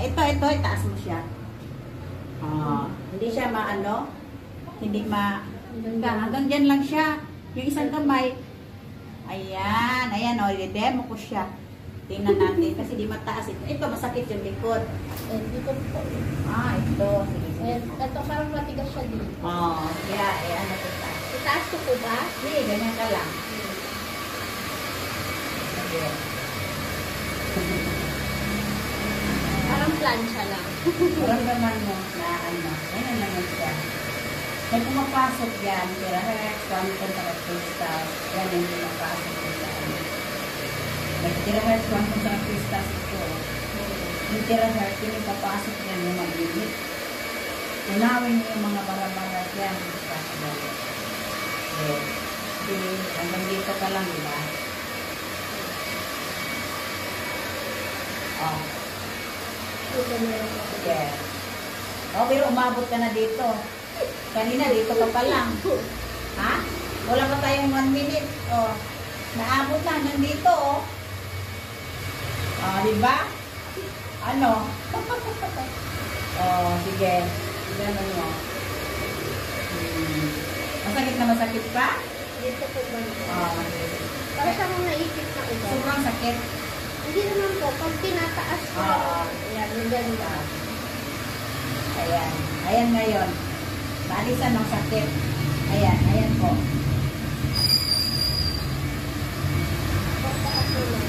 ito, itaas mo siya. Hindi siya maano, hindi hanggang dyan lang siya. Yung isang kamay, ayan, i-demo ko siya. Tingnan natin, kasi di mataas ito. Ito, masakit yung likod. Dito po. Ito. Sige. Ito, parang matigas siya dito. Kaya, ano ito? Itaas ko po ba? Hindi, ganyan ka lang. Sige. Parang plancha lang. Parang naman mo na ano. Ganyan naman siya. May pumapasok yan. Tira-rex, quantum, crystal. Yan yung pumapasok ko sa ano. May tira-rex, quantum, crystal ito. Yung tira-rex, yung papasok yan yung mag-init. Unawin niyo yung mga bara-bara yan. Hanggang dito ka lang, di ba? Sige. Pero umabot ka na dito. Kanina dito ka pa lang. Ha? Wala pa tayong 1 minute. Naabot na hanggang dito. Di ba? Ano? Sige. Ganun mo. Masakit pa? Dito po ba? Parang siya mong naipit na ubo. Sobrang sakit. Hindi naman po. Pag tinataas ko. Ayan, yung ganda. Ayan ngayon. Maalisan ng sakit. Ayan po. Pagtaas mo lang.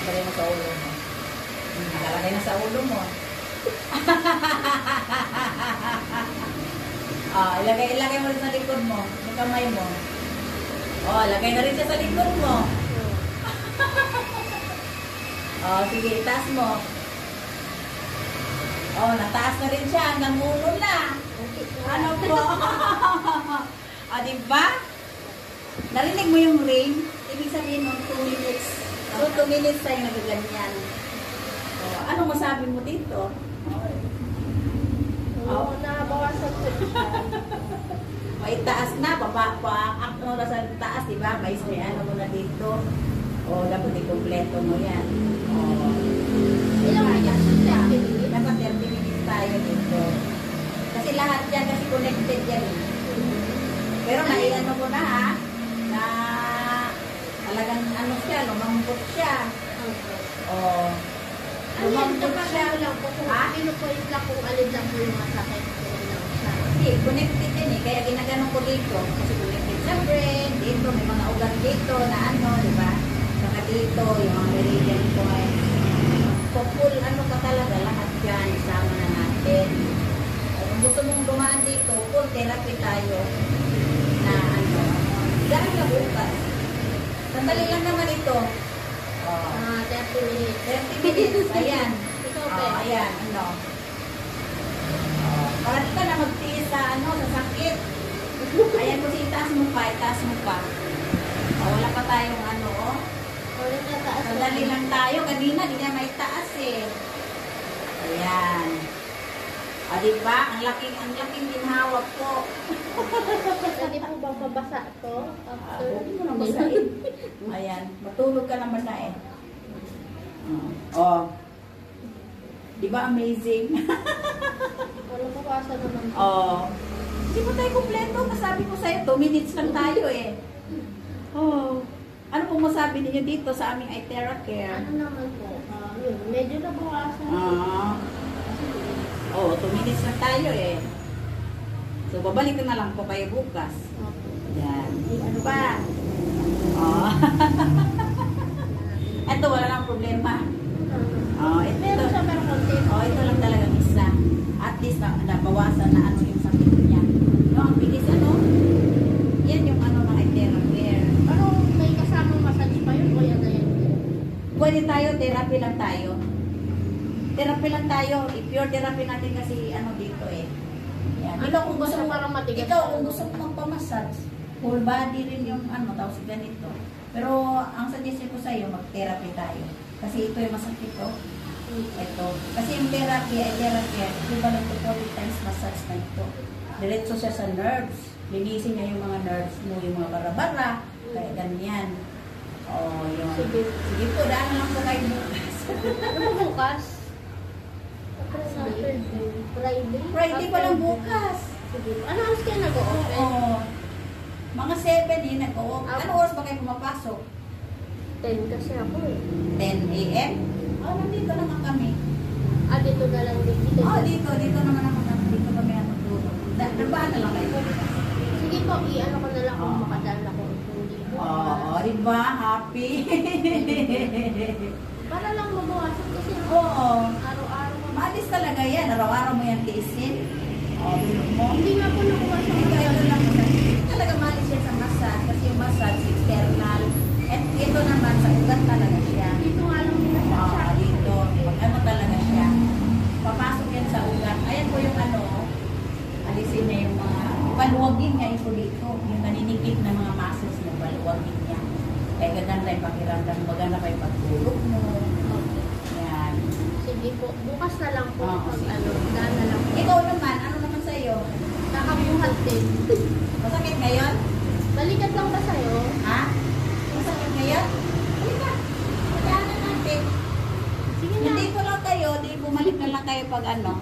Nakalagay na sa ulo mo. Nakalagay na sa ulo mo. Ilagay mo rin sa likod mo. Yung kamay mo. Lagay na rin siya sa likod mo. Sige, itaas mo. Nataas na rin siya. Hanggang ulo na. Ano po? Diba? Narinig mo yung ring? Ibig sabihin ng 2 minutes. 2 minutes tayo nagaganyan. Ano masabi mo dito? Nabawasan ko siya. May taas na, pa-up mo na sa taas, diba? May ano mo na dito. Dapat i-kompleto mo yan. Ilang minutes? 30 minutes? Dapat 30 minutes tayo dito. Kasi lahat yan, kasi connected yan. Pero naiano mo na ha, na talagang ano siya, lumambot siya. Lumambot siya. Lang po kung pinupoint lang kung alin lang po yung masakit ko lang siya. Hindi, connected din eh. Kaya ginaganon ko dito. Kasi connected sa brain, dito, may mga ugat dito na ano, di ba? Saka dito, yung mga meridian ko ay full ano ka talaga, lahat yan, isama na natin. Kung gusto mong dumaan dito, full therapy tayo na ano, dahil na bukas. Sandali lang naman ito. 30 minutes. 30 minutes, ayan. Ayan, ano. Para di ka na magtiis sa ano, sa sakit. Ayan, kasi itaas mo pa. Wala pa tayong ano, sandali lang tayo. Kanina, di na may taas eh. Ayan. Diba? Ang laking ginhawak po. Hindi po ba mabasa ito? Huwag mo na basahin. Ayan. Matulog ka naman na eh. Diba amazing? Wala pa kasa naman. Hindi mo tayo kumpleto. Masabi ko sa'yo, 2 minutes lang tayo eh. Ano pong masabi niyo dito sa aming iTera Care? Ano naman po? Medyo nabawasan. 2 minutes lang tayo eh. So, babalik na lang po kayo bukas. Yan. Ano ba? Ito, wala lang problema. Meron siya pero konti. Ito lang talagang isa. At least, nabawasan na ano yung sakit niya. Ang bilis ano? Yan yung ano ng iTera Care. Pero may kasamang massage pa yun o yan na yan? Pwede tayo, therapy lang tayo. Therapy lang tayo. I-pure therapy natin kasi ano dito eh. Yan. Ano kung gusto mo parang matigas? Ikaw, kung gusto mo magpamas massage. Full body rin yung ano, tapos ganito. Pero ang suggestion ko sa iyo, mag-therapy tayo. Kasi ito yung masakit to. Ito. Kasi yung therapy, equivalent to 40 times massage na ito. Diretso siya sa nerves. Linisin niya yung mga nerves mo, yung mga bara-bara. Kaya ganyan. Oh, yun. Sige po, daan lang po kayo bukas. Ano ba bukas? Saturday. Friday? Friday pa lang bukas. Sige. Ano oras kayo nag-o-open? Oo. Mga 7 din nag-o-open. Ano oras ba kayo pumapasok? 10 kasi ako eh. 10 a.m.? Oh, nandito naman kami. Dito na lang dito. Oh, dito naman ako. Dito kami natutulog. Nabaan na lang kayo. Sige po, i-ano ko na lang kung Oo. makadaan ako. Hindi po. Oo, diba? Happy. Para lang mabawasan kasi Oo. araw-araw. Maalis talaga yan. Araw-araw mo yan tiisin. Oh, bilog mo. Hindi nga po nakuha sa Hindi kaya ito lang. Hindi talaga maalis yan sa massage. Kasi yung massage, external. At ito naman, sa ugat talaga siya. Dito nga lang nila sa Oo, dito. Ano talaga siya. Papasok yan sa ugat. Ayan po yung ano, alisin niya yung mga, paluwagin niya ito dito. Yung naninikip na mga muscles mo, paluwagin niya. Kaya gaganda yung pakiramdam, maganda pa yung pagtulog mo. Yan. Sige po, bukas na lang po. Oo, Pag sige. ano, daan na lang po. Ikaw naman, ano naman sa'yo? Nakabuhat din. Masakit ngayon? Balikat lang ba sa'yo? Ha? Masakit ngayon? Halika. Magkaanan natin. Sige na. Hindi ko lang kayo, di bumalik na lang kayo pag ano.